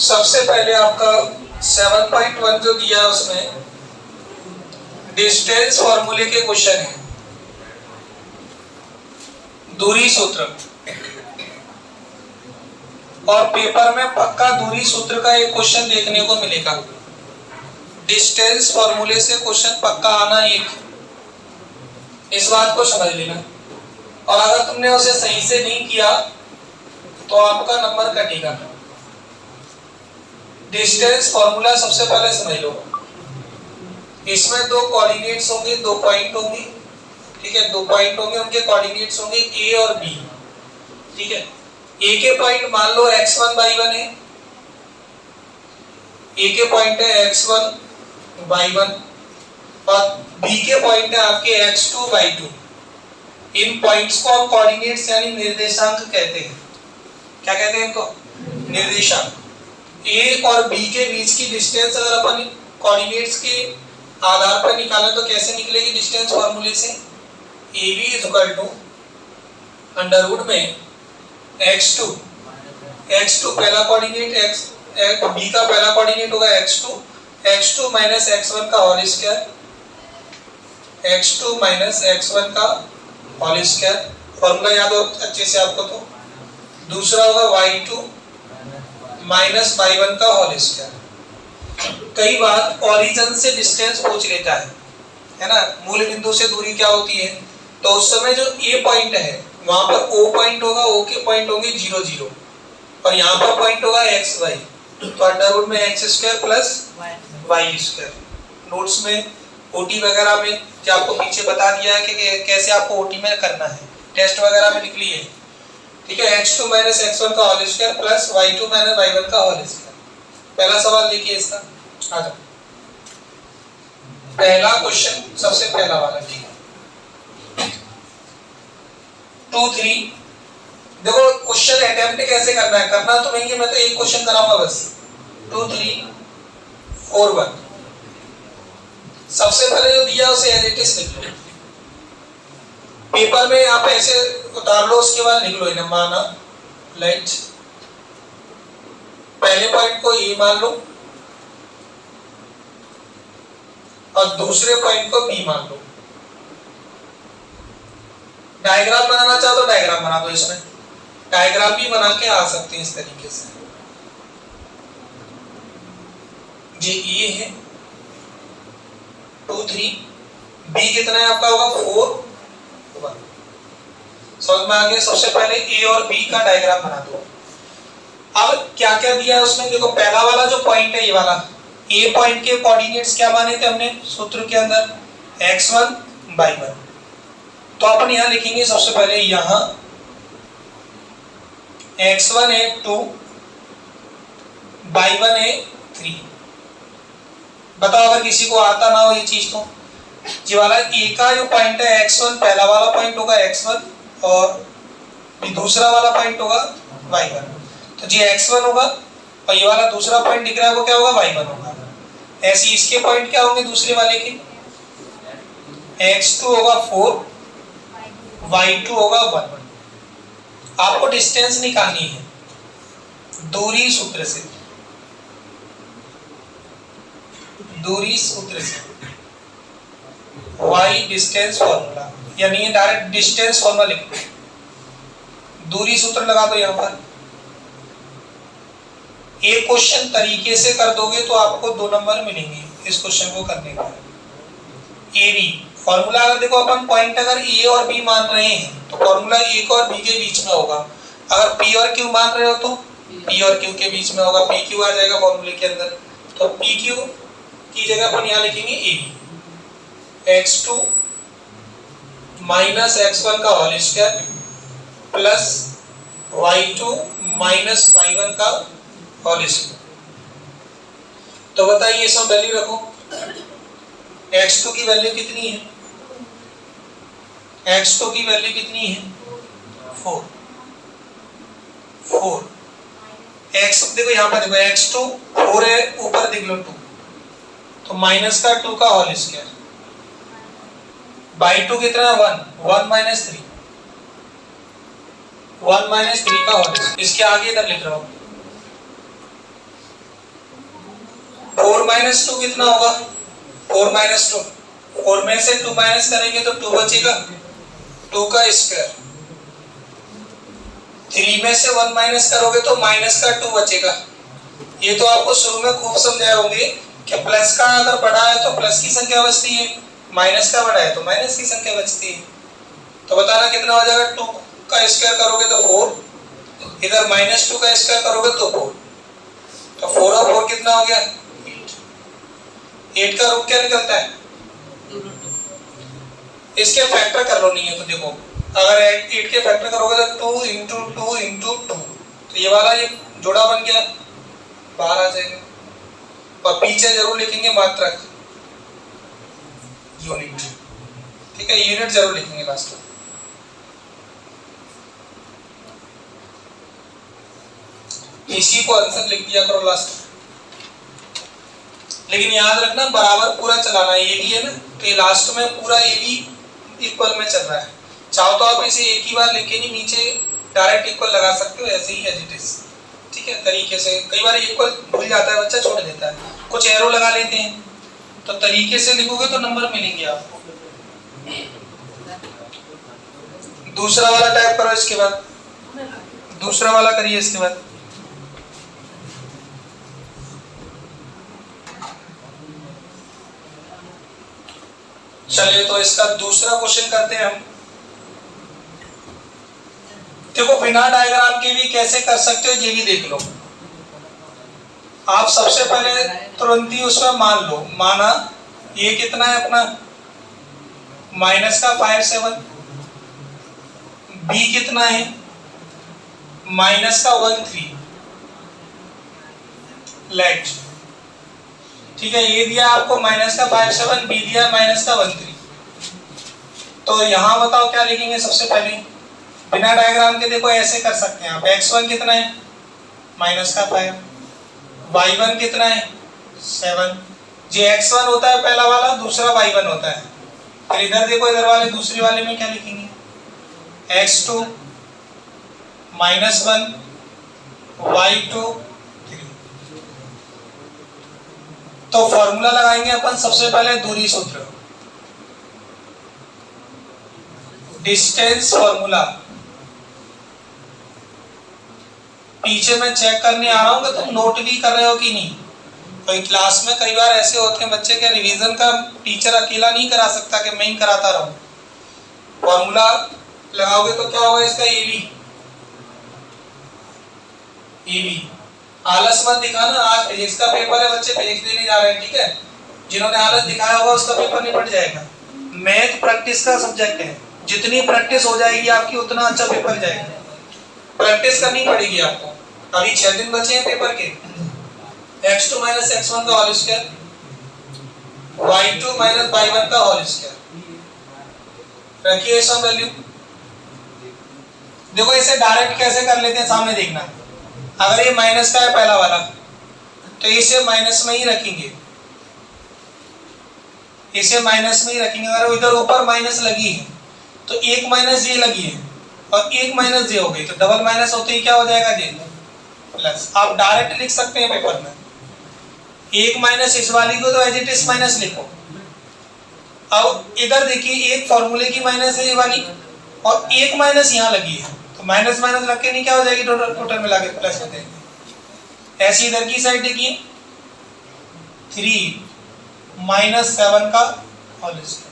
सबसे पहले आपका 7.1 जो दिया है उसमें डिस्टेंस फॉर्मूले के क्वेश्चन है, दूरी सूत्र। और पेपर में पक्का दूरी सूत्र का एक क्वेश्चन देखने को मिलेगा। डिस्टेंस फॉर्मूले से क्वेश्चन पक्का आना एक, इस बात को समझ लेना। और अगर तुमने उसे सही से नहीं किया तो आपका नंबर कटेगा। डिस्टेंस फॉर्मूला सबसे पहले समझ लो। इसमें दो कोऑर्डिनेट्स होंगे, दो पॉइंट होंगे, ठीक है। दो पॉइंट होंगे, उनके कोऑर्डिनेट्स होंगे ए और बी, ठीक है। ए के पॉइंट मान लो x1 y1 है, ए के पॉइंट है x1 y1 और बी के पॉइंट है आपके x2 y2। इन पॉइंट्स को हम कोऑर्डिनेट्स यानी निर्देशांक कहते हैं। क्या कहते हैं इनको? निर्देशांक। ए और बी के बीच की डिस्टेंस अगर अपन कोऑर्डिनेट्स के आधार पर निकालें तो कैसे निकलेगी डिस्टेंस फॉर्मूले से? A B is equal to under root में x2 पहला कोऑर्डिनेट, बी का पहला कोऑर्डिनेट होगा x2 माइनस x1 का whole square, x2 minus x1 का होल स्क्वायर। फॉर्मूला याद हो अच्छे से आपको तो। दूसरा होगा y2 माइनस y1 का होल स्क्वायर। कई बार ओरिजिन से डिस्टेंस पूछ लेता है ना, मूल बिंदु से दूरी क्या होती है। तो उस समय जो ए पॉइंट है वहां पर ओ पॉइंट होगा, ओ के पॉइंट होंगे 0 0 और यहाँ पर पॉइंट होगा एक्स वाई। तो अंडर रूट में X square plus Y square. Notes में ओटी वगैरह में जो आपको पीछे बता दिया है कि कैसे आपको ओटी में करना है, टेस्ट वगैरह में लिख लिए, ठीक है। x2 माइनस x1 का whole square plus y2 minus y1 का होल स्क्वायर। पहला सवाल देखिए इसका, आ जाओ। पहला क्वेश्चन सबसे पहला वाला, ठीक है। 2 3 देखो क्वेश्चन अटेम्प्ट कैसे करना है, करना तो नहीं है, मैं तो एक क्वेश्चन कराऊंगा बस। 2 3 4 1 सबसे पहले जो दिया उसे एज इट इज लिख लो। पेपर में आप ऐसे उतार लो, उसके बाद लिख लो इन्हें। माना लेट पहले पॉइंट को ए मान लो और दूसरे पॉइंट को बी मान लो। डायग्राम बनाना चाहो तो डायग्राम बना दो। इसमें डायग्राम भी बना के आ सकते हैं इस तरीके से। ये ए है 2 3, बी कितना है आपका होगा 4 1। समझ में आ गया। सबसे पहले ए और बी का डायग्राम बना दो। अब क्या क्या दिया है उसमें देखो। पहला वाला जो पॉइंट है ये वाला, ए पॉइंट के कोऑर्डिनेट्स क्या माने थे हमने सूत्र के अंदर? x1 y1। तो अपन यहां लिखेंगे सबसे पहले, यहां x1 है 2, y1 है 3। बताओ अगर किसी को आता ना हो ये चीज तो। ये वाला ए का जो पॉइंट है x1, पहला वाला पॉइंट होगा x1 और दूसरा वाला पॉइंट होगा y1। तो ये x1 होगा और ये वाला दूसरा पॉइंट दिख रहा है वो क्या होगा? y1 होगा। ऐसे इसके पॉइंट क्या होंगे दूसरे वाले के? x2 होगा 4, y2 होगा 1। आपको डिस्टेंस निकालनी है दूरी सूत्र से। दूरी सूत्र से y डिस्टेंस फॉर्मूला, यानी ये डायरेक्ट डिस्टेंस फॉर्मूला लिख लो। दूरी सूत्र लगा दो यहां पर। एक क्वेश्चन तरीके से कर दोगे तो आपको 2 नंबर मिलेंगे इस क्वेश्चन को करने का। ए बी फॉर्मूला अगर देखो अपन पॉइंट अगर ए और बी मान रहे हैं तो फॉर्मूला ए और बी के बीच में होगा। अगर पी और क्यू मान रहे हो तो पी और क्यू के बीच में होगा, पी क्यू आ जाएगा फॉर्मूले के अंदर। तो पी क्यू की जगह अपन यहाँ लिखेंगे A B. x2 minus x1 का whole square plus y2 minus y1 का होल स्क्वायर। तो बताइए सब वैल्यू रखो। x2 की वैल्यू कितनी है? x2 की वैल्यू कितनी है? 4 4। x देखो यहाँ पर देखो x2 4 है, ऊपर देख लो 2, तो माइनस का 2 का होल स्क्वायर। बाई 2 कितना है? 1 माइनस 3, 1 माइनस 3 का होल स्क्वायर। इसके आगे इधर लिख रहा हूं 4 माइनस 2 कितना होगा? 4 माइनस 2, 4 में से 2 माइनस करेंगे तो 2 बचेगा, 2 का स्क्वायर। 3 में से 1 माइनस करोगे तो माइनस का 2 बचेगा। ये तो आपको शुरू में खूब समझाए होंगे कि प्लस का अगर बढ़ा है तो प्लस की संख्या बचती है, माइनस का बढ़ा है तो माइनस की संख्या बचती है। तो बताना कितना हो जाएगा? 2 का स्क्वायर करोगे तो 4, इधर माइनस 2 का स्क्वायर करोगे तो 4, तो 4 और 4 कितना हो गया? 8 का रूट क्या निकलता है? इसके फैक्टर कर लो, नहीं है तो देखो, अगर 8 के फैक्टर करोगे तो 2 इंटू 2 इंटू 2, तो ये वाला ये जोड़ा बन गया, बाहर आ जाएगा। और पीछे जरूर लिखेंगे मात्रक, यूनिट, ठीक है, यूनिट जरूर लिखेंगे लास्ट में। इसी को आंसर लिख दिया करो लास्ट में, लेकिन याद रखना बराबर पूरा चलाना है। ये भी है ना, तो ये लास्ट में पूरा ये भी इक्वल में चल रहा है। चाहो तो आप इसे एक ही बार लिख के नहीं नीचे डायरेक्ट इक्वल लगा सकते हो, ऐसे ही एज इट इज, ठीक है, तरीके से। कई बार इक्वल भूल जाता है बच्चा, छोड़ देता है, कुछ एरो लगा लेते हैं, तो तरीके से लिखोगे तो नंबर मिलेंगे आपको। दूसरा वाला टाइप करो, इसके बाद दूसरा वाला करिए इसके बाद। चलिए तो इसका दूसरा क्वेश्चन करते हैं हम। देखो बिना डायग्राम के भी कैसे कर सकते हो ये भी देख लो। आप सबसे पहले तुरंत ही उसमें मान लो, माना ये कितना है अपना माइनस का 5 7, बी कितना है माइनस का 1 3, लेट, ठीक है, ये दिया आपको माइनस का 5 7, बी दिया माइनस का 1 3। तो यहां बताओ क्या लिखेंगे सबसे पहले बिना डायग्राम के? देखो ऐसे कर सकते हैं आप, x1 कितना है माइनस का 5, y1 कितना है 7, जो x1 होता है पहला वाला, दूसरा y1 होता है। फिर इधर देखो, इधर वाले दूसरे वाले में क्या लिखेंगे? x2 minus 1, y2 3। तो फॉर्मूला लगाएंगे अपन सबसे पहले, दूरी सूत्र, डिस्टेंस फॉर्मूला। पीछे मैं चेक करने आ रहा हूँ कि तुम नोट भी कर रहे हो कि नहीं। तो क्लास में कई बार ऐसे होते हैं बच्चे के, रिवीजन का टीचर अकेला नहीं करा सकता कि मैं ही कराता रहूं। फॉर्मूला लगाओगे तो क्या होगा इसका? A B. आलस मत दिखाना, आज फिजिक्स का पेपर है, बच्चे फिजिक्स देने जा रहे हैं, ठीक है। जिन्होंने आलस दिखाया होगा उसका पेपर निपट जाएगा। मैथ प्रैक्टिस का सब्जेक्ट है, जितनी प्रैक्टिस हो जाएगी आपकी उतना अच्छा पेपर जाएगा। प्रैक्टिस करनी पड़ेगी आपको। अभी 6 दिन बचे हैं पेपर के। x2 माइनस x1 का whole square, y2 minus y1 का होल स्क्वायर। रखिए सब वैल्यू। देखो इसे डायरेक्ट कैसे कर लेते हैं, सामने देखना। अगर ये माइनस का है पहला वाला, तो इसे माइनस में ही रखेंगे, इसे माइनस में ही रखेंगे। अगर इधर ऊपर माइनस लगी है तो एक माइनस ये लगी है और एक माइनस ये हो गई, तो डबल माइनस होते ही क्या हो जाएगा? ये प्लस। आप डायरेक्ट लिख सकते हैं पेपर में, एक माइनस इस वाली को तो एज इट इज माइनस लिखो। अब इधर देखिए, एक फॉर्मूले की माइनस है ये वाली और एक माइनस यहाँ लगी है, तो माइनस माइनस लग के नहीं क्या हो जाएगी? टोटल मिला के प्लस हो जाएगी। ऐसी इधर की साइड देखिए, 3 माइनस 7 का होल स्क्वायर।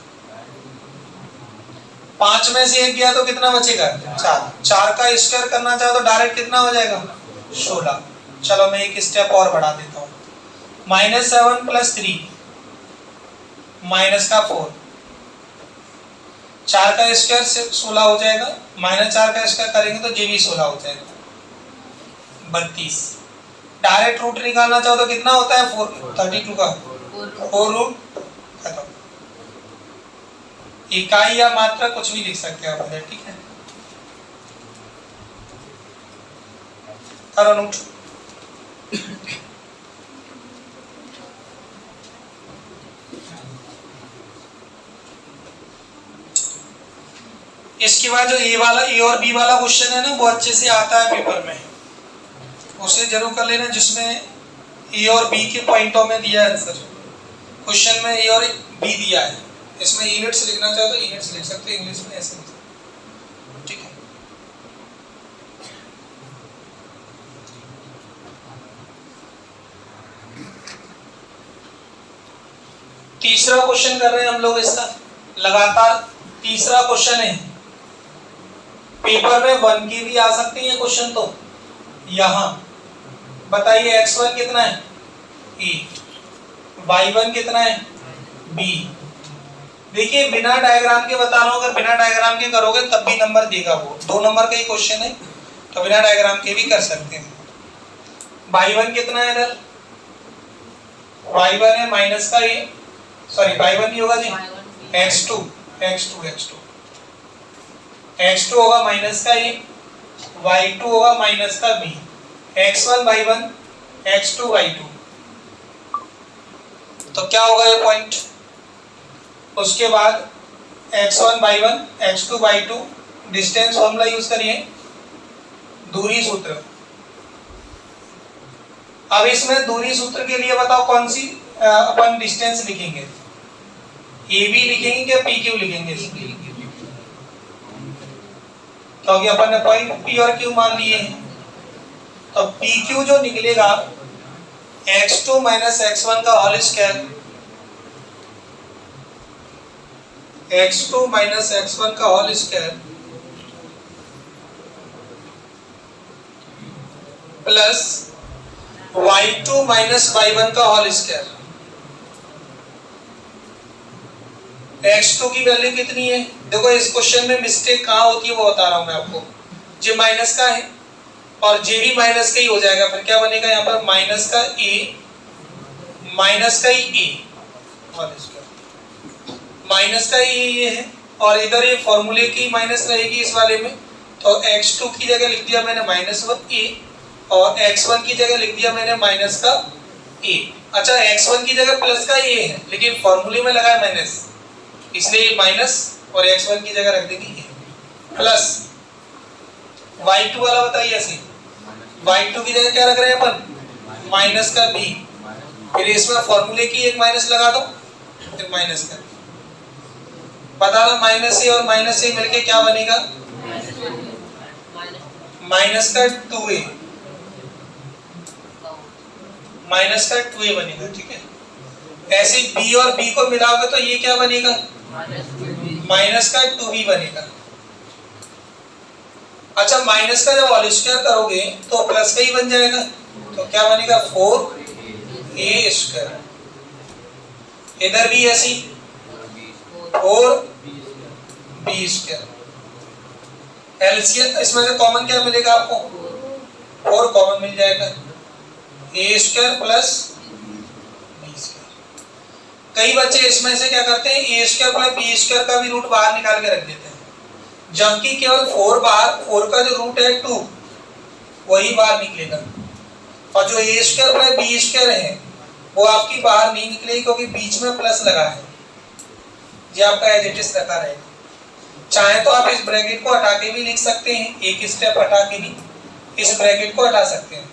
5 में से 1 गया तो कितना बचेगा? 4। 4 का स्क्वायर करना चाहो तो डायरेक्ट कितना हो जाएगा? 16। चलो मैं एक स्टेप और बढ़ा देता हूँ, माइनस 7 प्लस 3 माइनस का 4, 4 का स्क्वायर से 16 हो जाएगा, माइनस 4 का स्क्वायर करेंगे तो ये भी 16 हो जाएगा, 32। डायरेक्ट रूट निकालना चाहो तो कितना होता है? 32 का 4 रूट खत्म। इकाई या मात्रा कुछ भी लिख सकते हैं आप, ठीक है। करो नोट। इसके बाद जो ए वाला, ए और बी वाला क्वेश्चन है ना, वो अच्छे से आता है पेपर में, उसे जरूर कर लेना, जिसमें ए और बी के पॉइंटों में दिया है आंसर। क्वेश्चन में ए और बी दिया है, इसमें यूनिट्स लिखना चाहो तो यूनिट्स लिख सकते हैं, इंग्लिश में ऐसे लिख सकते, ठीक है। तीसरा क्वेश्चन कर रहे हैं हम लोग इसका, लगातार तीसरा क्वेश्चन है। पेपर में 1 की भी आ सकती है क्वेश्चन। तो यहां बताइए x1 कितना है a, y1 कितना है b। देखिए बिना डायग्राम के बता रहा हूं, अगर बिना डायग्राम के करोगे तब भी नंबर देगा वो। 2 नंबर का ही क्वेश्चन है तो बिना डायग्राम के भी कर सकते हैं। y1 कितना है इधर, y1 है माइनस का a, सॉरी y1 नहीं होगा जी, x2 होगा माइनस का a, y2 होगा माइनस का b, x1 y1 x2 y2। तो क्या होगा ये पॉइंट। उसके बाद x1 y1 x2 y2 distance formula use करिए, दूरी सूत्र। अब इसमें दूरी सूत्र के लिए बताओ कौन सी अपन डिस्टेंस लिखेंगे, AB लिखेंगे क्या PQ लिखेंगे, क्योंकि अपन ने पॉइंट P और Q मान लिए हैं। तो PQ जो निकलेगा x2 माइनस x1 का whole square, x2 minus x1 का whole square plus y2 minus y1 का होल स्क्वायर। x2 की वैल्यू कितनी है, देखो इस क्वेश्चन में मिस्टेक कहाँ होती है वो बता रहा हूं मैं आपको। जे माइनस का है और जे भी माइनस का ही हो जाएगा, फिर क्या बनेगा यहाँ पर माइनस का a, माइनस का ही a, माइनस का ये है, और इधर ये फॉर्मूले की माइनस रहेगी इस वाले में। तो x2 की जगह लिख दिया मैंने -1a और x1 की जगह लिख दिया मैंने माइनस का a। अच्छा x1 की जगह प्लस का a है, लेकिन फॉर्मूले में लगा है माइनस, इसलिए माइनस और x1 की जगह रख देंगे a प्लस y2 वाला बताइए ऐसे, y2 की जगह क्या रख रहे हैं अपन माइनस का b, फिर इसमें फॉर्मूले की एक माइनस लगा दो, फिर माइनस का पता ना, माइनस ए और माइनस ए मिलके क्या बनेगा माइनस का 2a, माइनस का 2a बनेगा, ठीक है। ऐसे b और b को मिलाओगे तो ये क्या बनेगा माइनस का 2b बनेगा। अच्छा माइनस का जब होल स्क्वायर करोगे तो प्लस का ही बन जाएगा, तो क्या बनेगा 4a स्क्वायर। इधर भी ऐसी 4b स्क्वायर। एलसीएम इसमें से कॉमन क्या मिलेगा आपको 4 कॉमन मिल जाएगा, a square plus b square. कई बच्चे इसमें से क्या करते हैं a square plus b square का भी रूट बाहर निकाल के रख देते हैं, जबकि केवल 4 बाहर, 4 का जो रूट है 2 वही बाहर निकलेगा, और जो a square plus b square है वो आपकी बाहर नहीं निकलेगी क्योंकि बीच में प्लस लगा है। ये आपका एज इट इज रखा रहेगा। चाहे तो आप इस ब्रैकेट को हटा के भी लिख सकते हैं, एक स्टेप हटा के भी इस ब्रैकेट को हटा सकते हैं।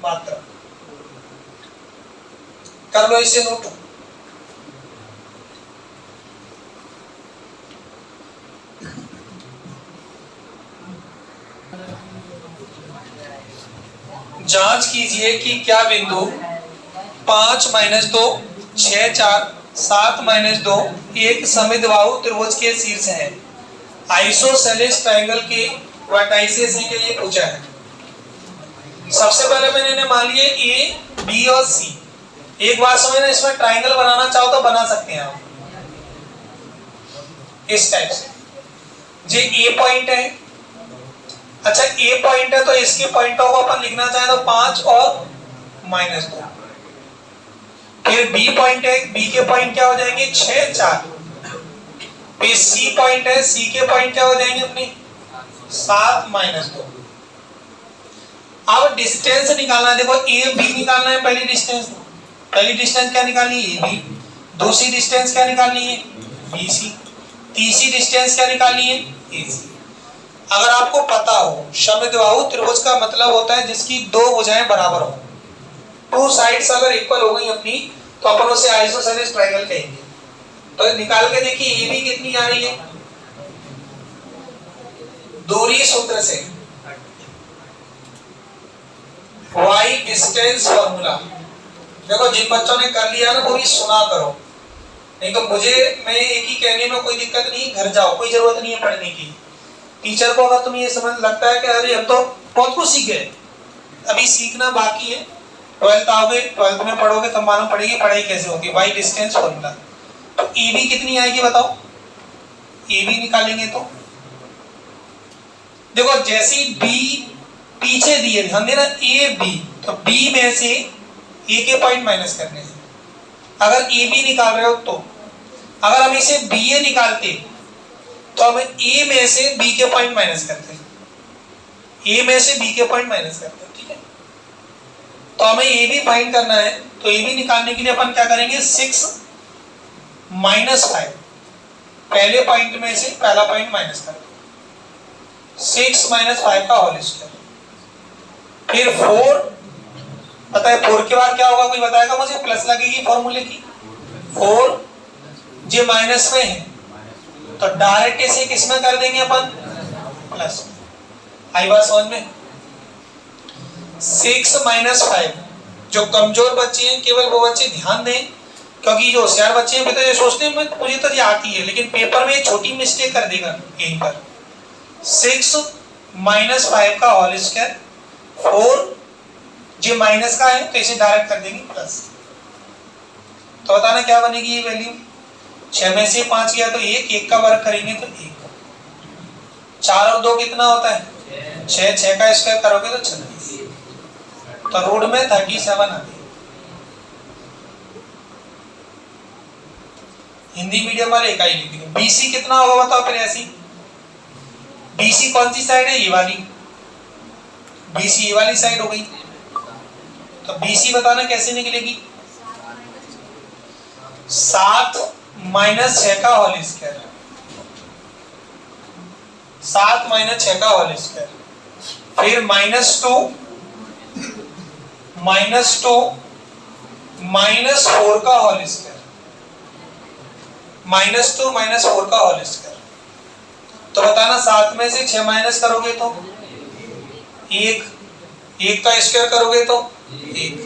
मात्रा कर लो इसे नोट। जांच कीजिए कि क्या बिंदु 5 - 2 6 4 7 - 2 एक समद्विबाहु त्रिभुज के शीर्ष है। आइसोसेलेस ट्रायंगल के वर्टाइसेस के लिए पूछा है। सबसे पहले मैंने मान लिया ए बी और सी। एक बात समझना, इसमें ट्रायंगल बनाना चाहो तो बना सकते हैं आप इस टाइप से। जे ए पॉइंट है, अच्छा ए पॉइंट है तो इसके पॉइंटों को अपन लिखना चाहे तो 5 और -2। फिर बी पॉइंट है, बी के पॉइंट क्या हो जाएंगे 6 4। फिर सी पॉइंट है, सी के पॉइंट क्या हो जाएंगे अपने 7 -2। अब डिस्टेंस निकालना है, देखो ए बी निकालना है। पहली डिस्टेंस क्या निकालनी है ए बी, दूसरी डिस्टेंस क्या निकालनी है बी सी, तीसरी डिस्टेंस क्या निकालनी है ए सी। अगर आपको पता हो समद्विबाहु त्रिभुज का मतलब होता है जिसकी दो भुजाएं बराबर हो, टू साइड्स अगर इक्वल हो गई अपनी तो अपन उसे आइसोसेलेस ट्रायंगल कहेंगे। तो निकाल के देखिए ये भी कितनी आ रही है दूरी सूत्र से, वाई डिस्टेंस फॉर्मूला। देखो जिन बच्चों ने कर लिया ना वो भी सुना करो, नहीं तो मैं एक ही कहने में कोई दिक्कत नहीं, घर जाओ, कोई जरूरत नहीं है पढ़ने की। टीचर को अगर तुम्हें ये समझ लगता है कि अरे हम तो बहुत कुछ सीख गए, अभी सीखना बाकी है, 12th आओगे, 12th में पढ़ोगे तब मालूम पड़ेगी पढ़ाई कैसे होगी। बाई डिस्टेंस फॉर्मूला, तो ए बी कितनी आएगी बताओ, ए बी निकालेंगे तो देखो जैसी बी पीछे दिए ध्यान देना ए बी, तो बी में से ए के पॉइंट माइनस करने हैं। अगर ए बी निकाल रहे हो तो अगर हम इसे बी ए निकालते तो हम ए में से बी के पॉइंट माइनस करते हैं, ए में से बी के पॉइंट माइनस करते हैं, ठीक है। तो हमें ए बी फाइंड करना है, तो ए बी निकालने के लिए अपन क्या करेंगे 6 माइनस 5, पहले पॉइंट में से पहला पॉइंट माइनस कर 6 माइनस 5 का होल स्क्वायर, फिर 4, पता है 4 के बाद क्या होगा कोई बताएगा मुझे, प्लस लगेगी फॉर्मूले की, 4 जे माइनस में है तो डायरेक्ट इसे किस में कर देंगे अपन प्लस में। आई बात समझ में। 6 माइनस 5, जो कमजोर बच्चे हैं केवल वो बच्चे ध्यान दें, क्योंकि जो होशियार बच्चे हैं तो ये सोचते हैं मुझे तो ये आती है, लेकिन पेपर में छोटी मिस्टेक कर देगा यहीं पर। 6 माइनस 5 का होल स्क्वायर, 4 जो माइनस का है तो इसे डायरेक्ट कर देंगे प्लस। तो बताना क्या बनेगी ये वैल्यू, 6 में से 5 गया तो 1 का वर्ग करेंगे तो 1, 4 और 2 कितना होता है 6, 6 का स्क्वायर करोगे तो 36, तो रूट में 37 आती है। हिंदी मीडियम वाले इकाई लिखेंगे। बीसी कितना होगा बताओ फिर ऐसी, बीसी कौन सी साइड है, ये वाली, बीसी ये वाली साइड हो गई, तो बीसी बताना कैसे निकलेगी, 7 माइनस 6 का होल स्क्वायर, 7 माइनस 6 का होल स्क्वायर, फिर -2 माइनस 4 का होल स्क्वायर, -2 माइनस 4 का होल स्क्वायर। तो बताना 7 में से 6 माइनस करोगे तो 1 का स्क्वायर करोगे तो 1।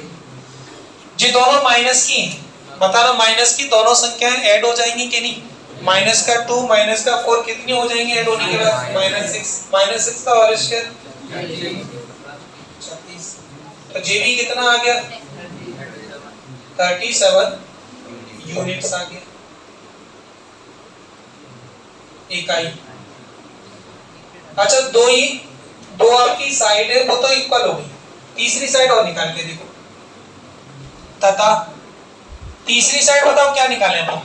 जी दोनों माइनस की हैं, बताना माइनस की दोनों संख्याएं ऐड हो जाएंगी कि नहीं, माइनस का 2 माइनस का 4 कितनी हो जाएंगी ऐड होने के बाद, -6 का होल स्क्वायर 36। तो जे भी कितना आ गया 37 यूनिट्स आ गया इकाई। अच्छा दो आपकी साइड है वो तो इक्वल हो गई, तीसरी साइड और निकाल के देखो, तथा तीसरी साइड बताओ क्या निकालें हम,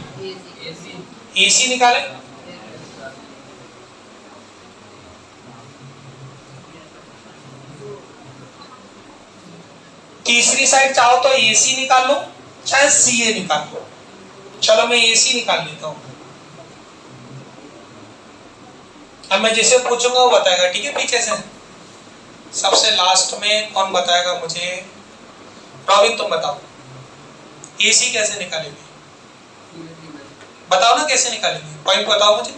एसी निकालें। तीसरी साइड चाहो तो एसी निकाल लो चाहे सीए निकाल लो, चलो मैं एसी निकाल लेता हूं। अब मैं जिसे पूछूंगा वो बताएगा, ठीक है। पीछे से सबसे लास्ट में कौन बताएगा मुझे, प्रवीण तुम बताओ एसी कैसे निकालेंगे, बताओ ना कैसे निकालेंगे, पॉइंट बताओ मुझे।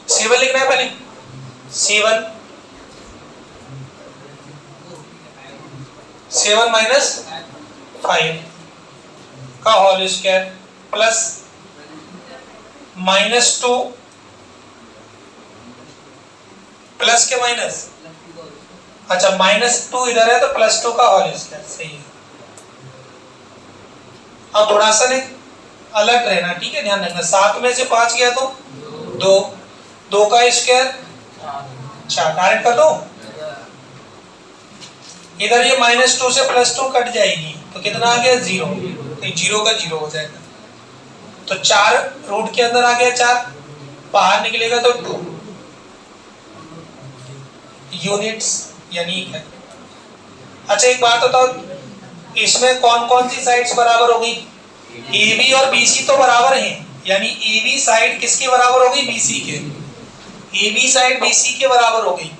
7 लिखना है पहले, 7 माइनस 5 का होल स्क्वायर प्लस -2 प्लस के माइनस, अच्छा -2 इधर है तो +2 का होल स्क्वायर, सही है। अब थोड़ा सा ने अलग रहना, ठीक है, ध्यान रखना। 7 में से 5 गया तो 2 का स्क्वायर 4, डायरेक्ट कर दो। इधर ये -2 से +2 कट जाएगी तो कितना आ गया 0, तो 0 का 0 हो जाएगा। तो 4 रूट के अंदर आ गया 4, बाहर निकलेगा तो 2 यूनिट्स यानी है। अच्छा एक बात बताओ, इसमें कौन कौन सी साइड्स बराबर होगी, ए बी और बी सी तो बराबर हैं, यानी ए बी साइड किसके बराबर हो गई? BC के। ए बी साइड BC के बराबर हो गई,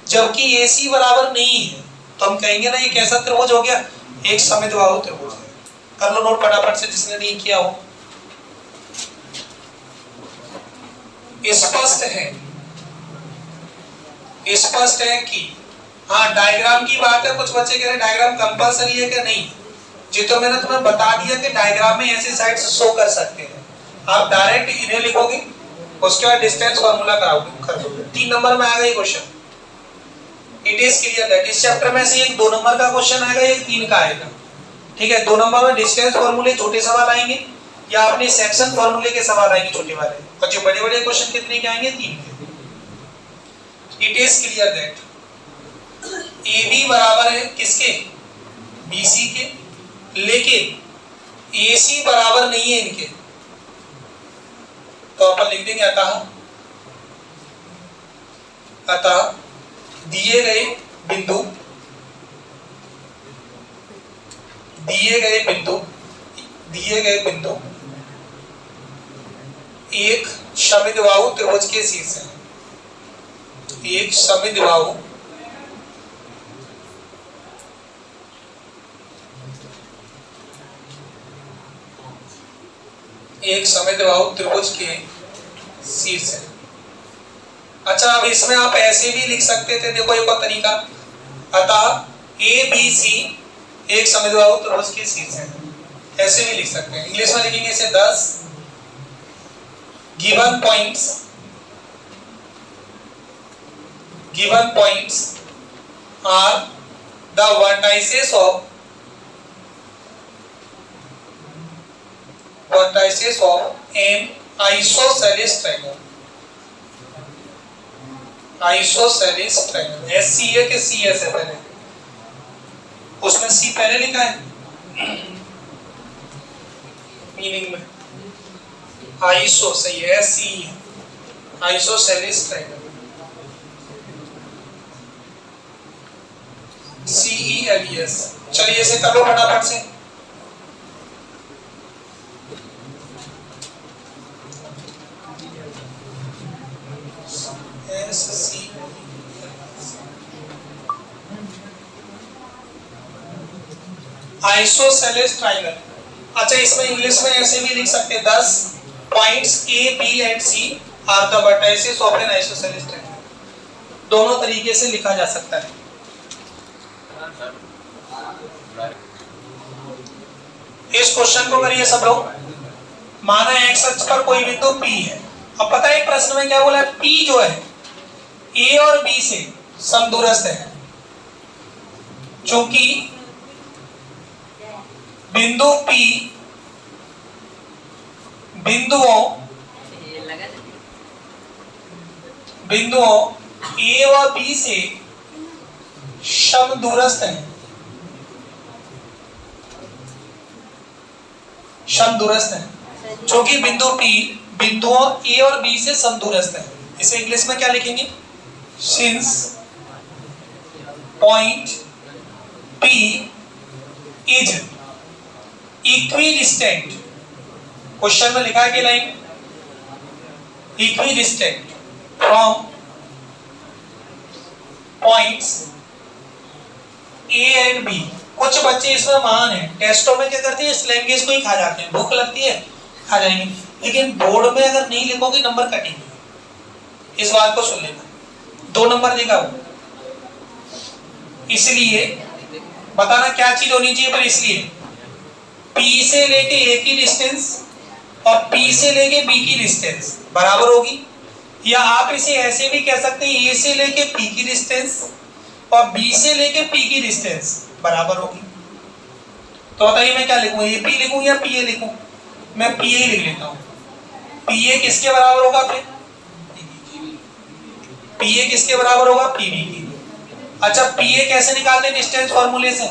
जबकि AC बराबर नहीं है, तो हम कहेंगे ना ये कैसा त्रिभुज हो गया? एक समद्विबाहु त्रिभुज है। कर लो नोट फटाफट से जिसने नहीं किया हो। स्पष्ट है कि हाँ, डायग्राम की बात है। कुछ बच्चे कह रहे हैं डायग्राम कंपलसरी है क्या? नहीं जी, तो मैंने तुम्हें बता दिया कि डायग्राम में ऐसे साइड्स शो कर सकते हैं। आप डायरेक्ट इन्हें लिखोगे, उसके बाद डिस्टेंस फार्मूला कराओगे, कर दोगे। 3 नंबर में आएगा ये question. It is clear that इस चैप्टर में से एक 2 नंबर का क्वेश्चन आएगा, एक 3 का आएगा। ठीक है, 2 नंबर में डिस्टेंस फार्मूले छोटे सवाल आएंगे, या अपने सेक्शन फार्मूले के सवाल आएंगे छोटे वाले, और जो बड़े बड़े क्वेश्चन कितने के आएंगे? 3 के। It is clear that AB बराबर है किसके? BC के, लेकिन AC बराबर नहीं है इनके, तो अपन लिख देंगे अतः दिए गए बिंदु एक समद्विबाहु त्रिभुज के शीर्ष है। एक समद्विबाहु त्रिभुज के शीर्ष है। अच्छा, अब इसमें आप ऐसे भी लिख सकते थे, देखो एक और तरीका, अतः ABC एक समद्विबाहु त्रिभुज के शीर्ष है, ऐसे भी लिख सकते हैं। इंग्लिश में लिखेंगे इसे 10 given points are the vertices of an isosceles triangle। isosceles triangle SC है कि CS है? पहले उसमें C पहले लिखा है मीनिंग में, आइसो सही है, SC है, isosceles triangle CELES। चलिए इसे कर लो फटाफट से। Isosceles triangle. अच्छा, इसमें इंग्लिश में ऐसे भी लिख सकते हैं 10 points A, B and C are the vertices of an isosceles triangle। दोनों तरीके से लिखा जा सकता है। इस क्वेश्चन को करिए सब लोग। माना एक्स अक्ष पर कोई बिंदु P है। अब पता है प्रश्न में क्या बोला है? P जो है A और B से समदूरस्थ है, चूंकि बिंदुओं A और B से समदूरस्थ है, चूंकि बिंदु P बिंदुओं A और B से समदूरस्थ है। इसे इंग्लिश में क्या लिखेंगे? Since point P is equidistant, question में लिखा है कि line equidistant from points A and B। कुछ बच्चे इसमें महान हैं, टेस्टों में क्या करते हैं? इस लैंग्वेज को ही खा जाते हैं, भूख लगती है खा जाएंगे, लेकिन बोर्ड में अगर नहीं लिखोगे नंबर कटेंगे। इस बात को सुन लेना, 2 नंबर देगा वो। इसलिए बताना क्या चीज होनी चाहिए, पर इसलिए P से लेके A की डिस्टेंस और P से लेके B की डिस्टेंस बराबर होगी, या आप इसे ऐसे भी कह सकते हैं A से लेके P की डिस्टेंस और B से लेके P की डिस्टेंस बराबर होगी। तो बताइए मैं क्या लिखूं? AP लिखूं या PA लिखूं? मैं PA लिख लेता हूं। PA किसके बराबर होगा? फिर PA किसके बराबर होगा? PB की। अच्छा, PA कैसे निकालते हैं? डिस्टेंस फॉर्मूले से।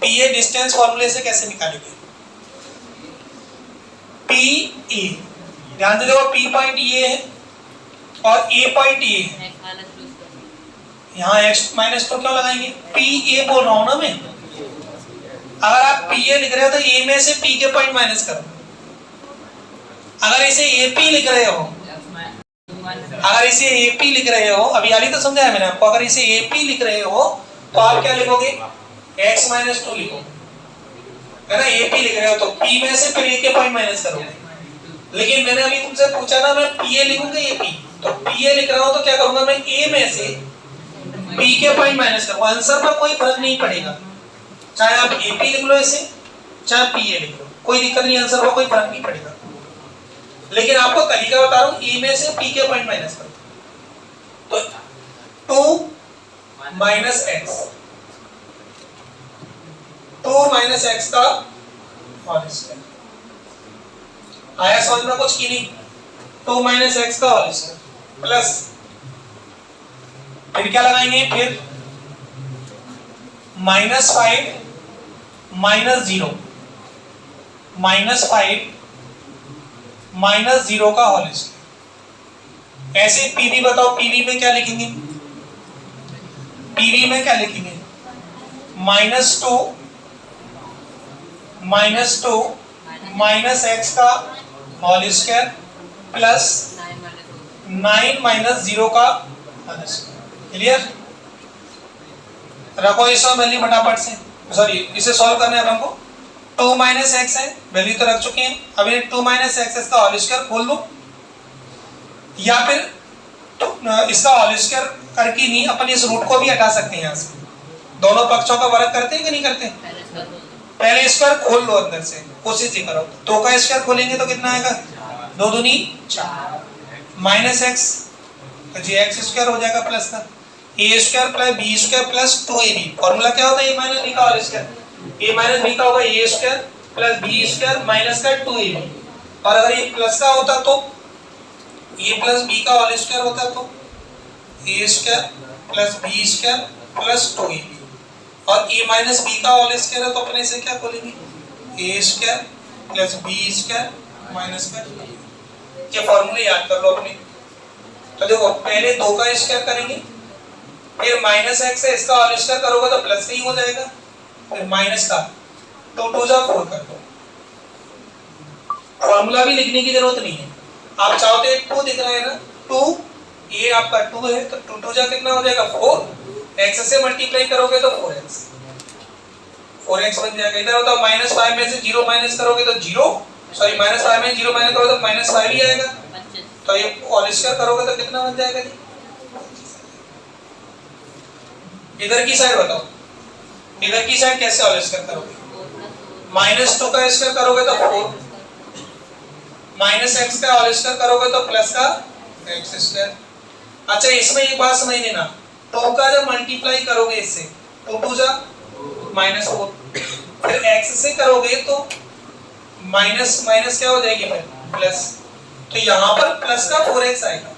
PA डिस्टेंस फॉर्मूले से कैसे निकालेंगे? PA, ध्यान से देखो, P पॉइंट ये है और A पॉइंट ये है। यहाँ x माइनस तो क्यों लगाएंगे? PA बोल रहा हूं ना मैं। अगर आप PA लिख रहे हो तो A में से P के पॉइंट माइनस करो, अगर इसे AP लिख रहे हो, अगर इसे AP लिख रहे हो, अभी हाल ही तो समझाया मैंने आपको, अगर इसे AP लिख रहे हो तो आप क्या लिखोगे, x - 2 लिखोगे, है ना। AP लिख रहे हो तो P में से फिर A के पॉइंट माइनस करोगे। लेकिन मैंने अभी तुमसे पूछा ना, मैं PA लिखूंगा AP, तो PA लिख रहा हूं तो क्या करूंगा मैं, A में से B के पॉइंट माइनस करूंगा। आंसर में कोई फर्क नहीं पड़ेगा, चाहे आप AP लिख लो इसे, चाहे PA लिख लो, कोई दिक्कत नहीं, आंसर में कोई फर्क नहीं पड़ेगा। लेकिन आपको तरीका बता रहा हूं, A में से P के पॉइंट माइनस करो, तो 2 - x, 2 - x का होल स्क्वायर। आया समझ में कुछ की नहीं, 2 - x का होल स्क्वायर प्लस, फिर क्या लगाएंगे, फिर -5 - 0, -5 - 0 का होल स्क्वायर। ऐसे पीवी बताओ, पीवी में क्या लिखेंगे, पीवी में क्या लिखेंगे, -2 -x का होल स्क्वायर प्लस 9 - 0 का होल स्क्वायर। क्लियर, रखो इसको वैल्यू फटाफट से, सॉरी इसे सॉल्व करना है हमको। 2 - x है, वैल्यू तो रख चुके हैं, अब ये 2 - x का होल स्क्वायर खोल लो, या फिर इसका होल स्क्वायर करके नहीं, अपन इस रूट को भी हटा सकते हैं यहाँ से। दोनों पक्षों का वर्ग करते हैं कि नहीं करते, पहले स्क्वायर खोल लो अंदर से, कोशिश ही करो। 2 का स्क्वायर खोलेंगे तो कितना आएगा, 2 दूनी 4 माइनस x, तो जी x स्क्वायर हो जाएगा प्लस का a square plus b square plus 2ab। Formula क्या होता है, a माइनस b का whole square, a minus b का होगा a square plus b square minus का 2ab। और अगर ये प्लस का होता तो a प्लस b का होल स्क्वायर होता तो a square plus b square plus 2ab। और a माइनस b का होल स्क्वायर है तो अपने से क्या खोलेंगे, a square plus b square minus का 2ab। ये फॉर्मूले याद कर लो अपने। तो देखो पहले 2 का स्क्वायर करेंगे, फिर माइनस x है, इसका होल स्क्वायर करोगे तो प्लस का ही हो जाएगा, फिर माइनस का 2 2 जा 4 कर दो। फॉर्मूला भी लिखने की जरूरत नहीं है, आप चाहो तो एक 2 दिख रहा है ना, 2 ये आपका 2 है तो 2 2 जा कितना हो जाएगा 4, x से मल्टीप्लाई करोगे तो 4x बन जाएगा। इधर होता -5 में से 0 माइनस करोगे तो 0, सॉरी -5 में 0 माइनस करोगे तो -5 ही आएगा। तो ये होल स्क्वायर करोगे तो कितना बन जाएगा जी, इधर की साइड बताओ, इधर की साइड कैसे होल स्क्वायर करोगे, -2 का स्क्वायर करोगे तो 4, -x का होल स्क्वायर करोगे तो प्लस का x स्क्वायर। अच्छा इसमें एक बात समझ लेना, 2 का जब मल्टीप्लाई करोगे इससे 2 2 जा -4, फिर x से करोगे तो माइनस माइनस क्या हो जाएगी फिर प्लस, तो यहाँ पर प्लस का 4x आएगा।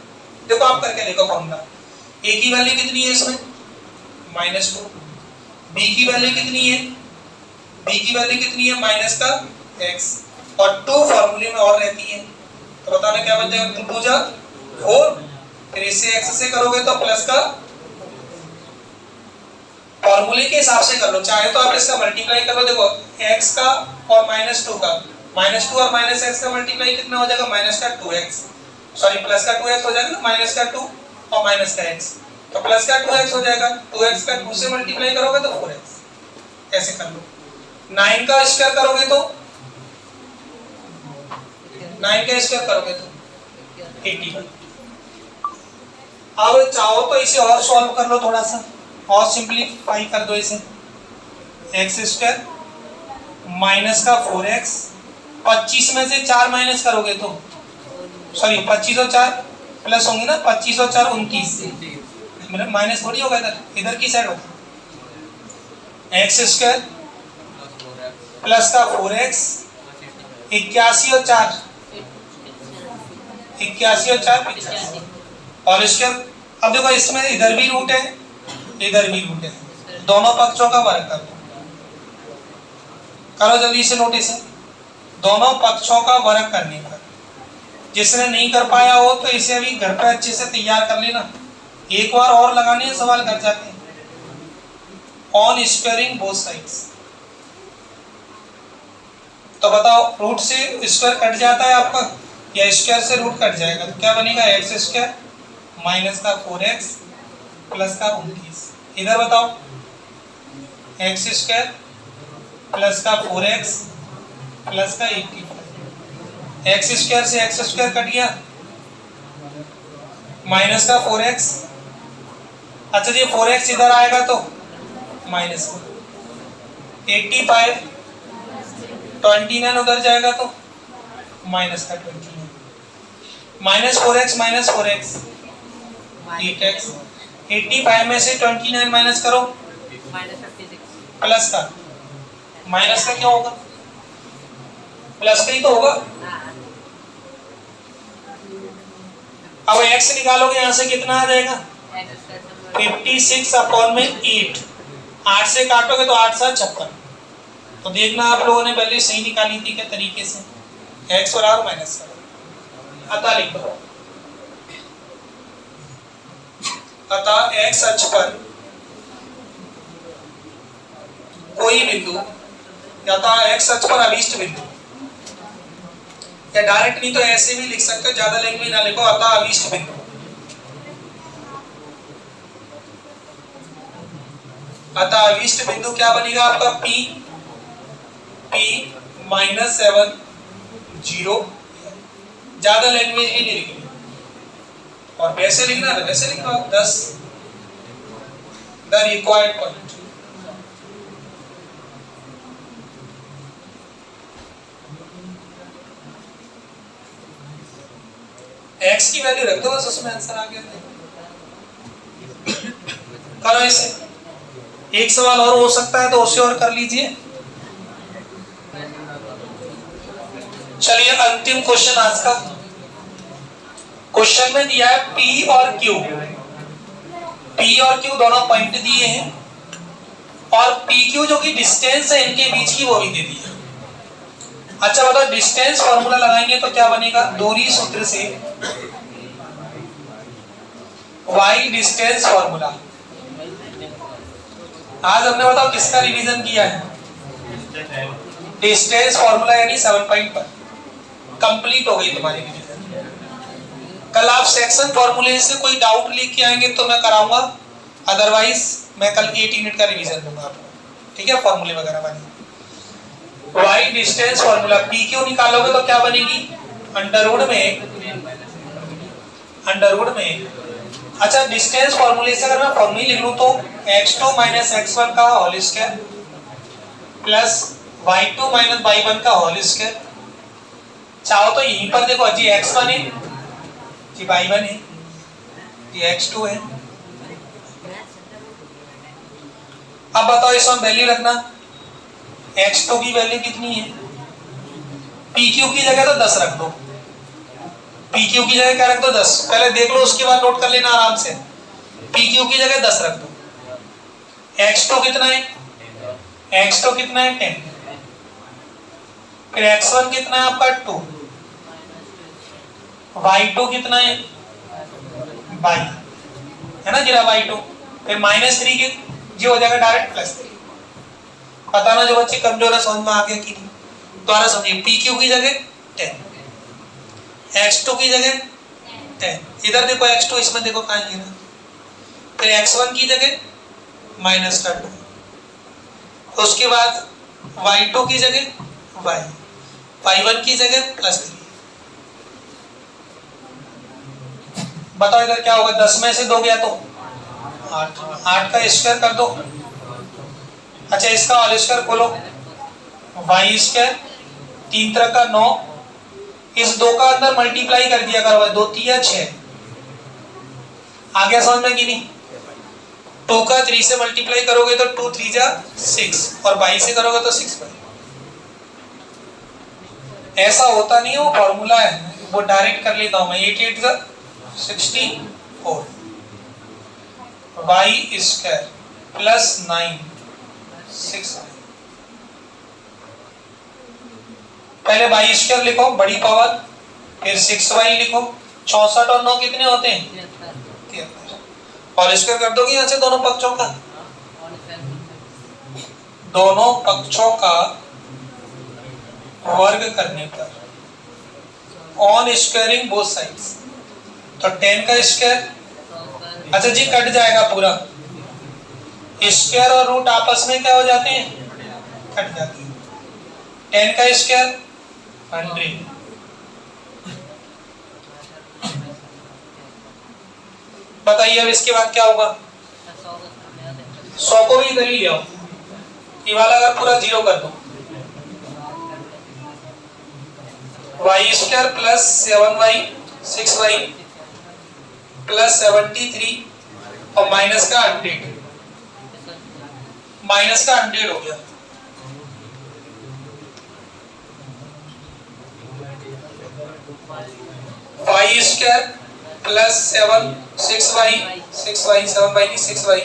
देखो आप करके देखो फॉर्मूला, a की वैल्यू कितनी है इसमें -2, b की वैल्यू कितनी है, b की वैल्यू कितनी है माइनस का x, और 2 फॉर्मूले में और रहती है, तो बताना क्या बन जाएगा, 2 2 जा 4, फिर इससे x से करोगे तो प्लस का, फॉर्मूले के हिसाब से कर लो, चाहे तो आप इसका मल्टीप्लाई कर लो। देखो x का और -2 का, -2 और -x का मल्टीप्लाई कितना हो जाएगा, माइनस का 2x, सॉरी प्लस का 2x हो जाएगा ना, माइनस का 2 और माइनस का x, तो प्लस का 2x हो जाएगा, 2x का 2 से मल्टीप्लाई करोगे तो 4x, ऐसे कर लो। 9 का स्क्वायर करोगे तो 9 का स्क्वायर करोगे तो 81। अब चाहो तो इसे और सॉल्व कर लो, थोड़ा सा और सिंपलीफाई कर दो इसे, x स्क्वायर माइनस का 4x, 25 में से 4 माइनस करोगे तो, सॉरी 25 और 4 प्लस होंगे ना, 25 और 4 29, माइनस थोड़ी होगा, इधर की साइड होगा, x स्क्वायर प्लस का 4x, 81 और 4 85 और स्क्वायर। अब देखो इसमें इधर भी रूट है इधर भी रूट है, दोनों पक्षों का वर्ग कर दो, करो जल्दी से नोटिस है, दोनों पक्षों का वर्ग करने पर, जिसने नहीं कर पाया हो तो इसे अभी घर पे अच्छे से तैयार कर लेना, एक बार और लगाने हैं सवाल कर जाते हैं, ऑन स्क्वायरिंग बोथ साइड्स। तो बताओ रूट से स्क्वायर कट जाता है आपका, या स्क्वायर से रूट कट जाएगा तो क्या बनेगा, एक्स स्क्वायर माइनस का 4x प्लस का 29। इधर बताओ, एक्स स्क्वायर प्लस का 4x प्लस का 85। एक्स स्क्वायर से एक्स स्क्वायर कट गया, माइनस का 4x। अच्छा जी 4x इधर आएगा तो माइनस का 85, 29 उधर जाएगा तो माइनस का 29, minus 4x minus 4x 8x। 85 में से 29 माइनस करो, प्लस का, माइनस का क्या होगा, प्लस का ही तो होगा। अब x निकालोगे यहां से कितना आ जाएगा, 56 अपॉन में 8। 8 से काटोगे तो 8 7 56। तो देखना आप लोगों ने वैल्यू सही निकाली थी क्या तरीके से, x बराबर माइनस का। अतः लिखो, अतः x अक्ष पर कोई बिंदु, या तो x अक्ष पर अभिष्ट बिंदु, या डायरेक्ट नहीं तो ऐसे भी लिख सकते हो, ज्यादा लैंग्वेज ना लिखो, अतः अभिष्ट बिंदु। अतः अभिष्ट बिंदु क्या बनेगा आपका, P -7 0। ज्यादा लैंग्वेज ही नहीं लिखनी, और वैसे लिखना है वैसे लिखो, 10 द रिक्वायर्ड पॉइंट। x की वैल्यू रख दो बस, उसमें आंसर आ गया। करो इसे, एक सवाल और हो सकता है तो उसे और कर लीजिए। चलिए अंतिम क्वेश्चन आज का। क्वेश्चन में दिया है P और Q दोनों पॉइंट दिए हैं, और PQ जो कि डिस्टेंस है इनके बीच की वो भी दे दी है। अच्छा बताओ, डिस्टेंस फॉर्मूला लगाएंगे तो क्या बनेगा, दूरी सूत्र से y डिस्टेंस फॉर्मूला। आज हमने बताओ किसका रिवीजन किया है, डिस्टेंस फॉर्मूला, यानी 7 पॉइंट पर कंप्लीट हो गई तुम्हारी रिवीजन। कल आप सेक्शन फॉर्मूले से कोई डाउट लेके आएंगे तो मैं कराऊंगा, अदरवाइज मैं कल 8 यूनिट का रिवीजन दूंगा आपको, ठीक है, फॉर्मूले वगैरह वाली। y डिस्टेंस फॉर्मूला, PQ निकालोगे तो क्या बनेगी, अंडरवुड में। अच्छा डिस्टेंस फॉर्मूले से अगर मैं फॉर्मूला लिख लूं तो x2 - x1 का whole square plus y2 - y1 का होल स्क्वायर। चाहो तो यहीं पर देखो, जी x1 है, जी y1 है, जी x2 है। अब बताओ इसमें वैल्यू रखना, x2 की वैल्यू कितनी है, PQ की जगह तो 10 रख दो, PQ की जगह क्या रख दो, 10। पहले देख लो उसके बाद नोट कर लेना आराम से। PQ की जगह 10 रख दो। x2 कितना है, 10। फिर x1 कितना है आपका 2, y2 कितना है 22 है ना जरा, y2। फिर -3 के जी हो जाएगा डायरेक्ट +3। पता ना जो बच्चे कमजोर है समझ में आ गया कि नहीं, दोबारा समझिए। PQ की जगह 10, x2 की जगह 10, इधर देखो x2, इसमें देखो कहाँ गिरा। फिर x1 की जगह -2, उसके बाद y2 की जगह y1 की जगह +3। बताओ इधर क्या होगा, 10 में से 2 गया तो 8 का स्क्वायर कर दो। अच्छा इसका होल स्क्वायर खोलो, y स्क्वायर 3 तरह का 9, इस 2 का अंदर मल्टीप्लाई कर दिया करो, 2 3 6। आ गया समझ में कि नहीं। 2 का 3 से मल्टीप्लाई करोगे तो 2 3 जा 6, और 22 से करोगे तो 6 बाई। ऐसा होता नहीं है, वो फॉर्मूला है, वो डायरेक्ट कर लेता हूं मैं। 8 8 जा 64, y स्क्वायर प्लस 9 6। पहले y स्क्वायर लिखो बड़ी पावर, फिर 6y लिखो। 64 और 9 कितने होते हैं, 73। होल स्क्वायर कर दोगे यहाँ से दोनों पक्षों का, दोनों पक्षों का वर्ग करने पर ऑन स्क्वायरिंग बोथ साइड्स, तो 10 का स्क्वायर, अच्छा जी कट जाएगा पूरा, स्क्वायर और रूट आपस में क्या हो जाते हैं, कट जाते हैं। 10 का स्क्वायर 100, बताइए अब इसके बाद क्या होगा, 100 को भी इधर ही ले आओ, ये वाला अगर पूरा 0 कर दो, Y square plus 7y 6y plus 73 और माइनस का 100, माइनस का 100 हो गया। Y square plus 7 6y 7y 6y,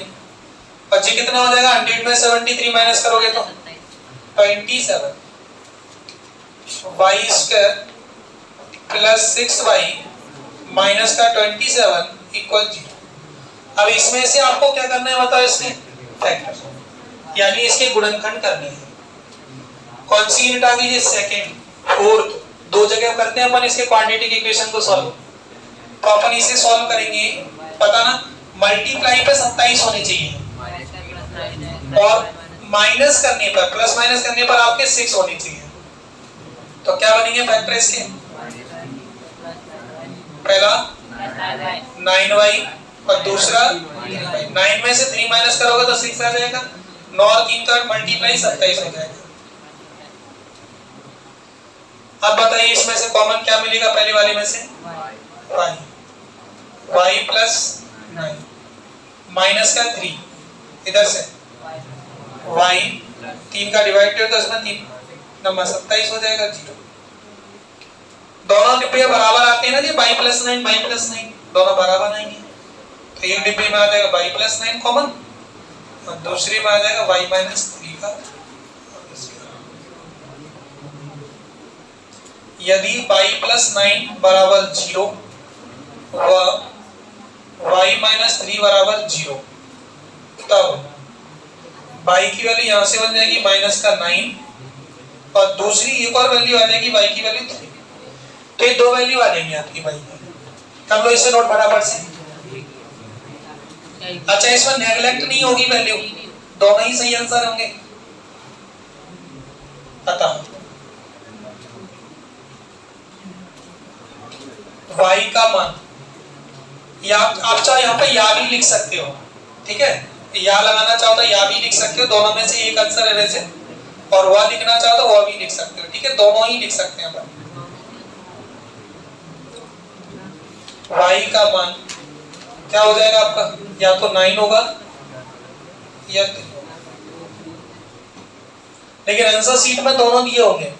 और जी कितना हो जाएगा, 100 में 73 माइनस करोगे तो 27, Y square plus 6y minus का 27 इक्वल 0। अब इसमें से आपको क्या करना है बताओ, इसके फैक्टर यानी इसके गुणनखंड करने हैं। कौन सी यूनिट आ गई है, सेकेंड, फोर्थ, दो जगह करते हैं अपन इसके क्वाड्रेटिक इक्वेशन को सॉल्व, तो अपन इसे सॉल्व करेंगे, पता ना मल्टीप्लाई पे 27 होने चाहिए और माइनस करने पर, प्लस माइनस करने पर आपके 6 होने चाहिए, तो क्या बनेंगे फैक्टर इसके, पहला 9y और दूसरा 3y, 9 में से 3 माइनस करोगे तो 6 आ जाएगा, 9 और 3 का मल्टीप्लाई 27 हो जाएगा। अब बताइए इसमें से कॉमन क्या मिलेगा, पहले वाले में से y प्लस 9 माइनस का 3, इधर से y 3 का डिवाइड करो तो इसमें 3 नंबर 27 हो जाएगा 0। दोनों डिब्बे बराबर आते हैं ना जी, y प्लस 9 दोनों बराबर आएंगे, तो एक डिब्बे में आ जाएगा y प्लस 9 कॉमन और दूसरी में आ जाएगा y माइनस 3 का। यदि y प्लस 9 बराबर 0 व y माइनस 3 बराबर 0, तब y की वैल्यू यहां से बन जाएगी माइनस का 9 और दूसरी एक और वैल्यू आ जाएगी y की वैल्यू 3, तो ये दो वैल्यू आ जाएंगी आपकी y की। कर लो इसे नोट बराबर से। अच्छा इसमें नेगलेक्ट नहीं होगी वैल्यू, दोनों ही सही आंसर होंगे, अतः y का मान, या आप चाहे यहाँ पे या भी लिख सकते हो, ठीक है, या लगाना चाहो तो या भी लिख सकते हो, दोनों में से एक आंसर है वैसे, और वह लिखना चाहो तो वह भी लिख सकते हो, ठीक है, दोनों ही लिख सकते हैं अपन। y का मान क्या हो जाएगा आपका, या तो 9 होगा या 3, लेकिन आंसर शीट में दोनों दिए होंगे,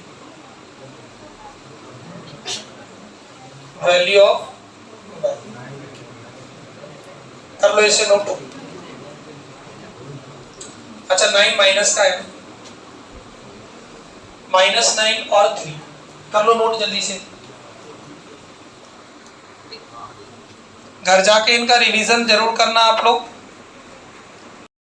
वैल्यू ऑफ y, कर लो इसे नोट। अच्छा 9 माइनस का है, -9 और 3, कर लो नोट जल्दी से, घर जाके इनका रिवीजन जरूर करना आप लोग।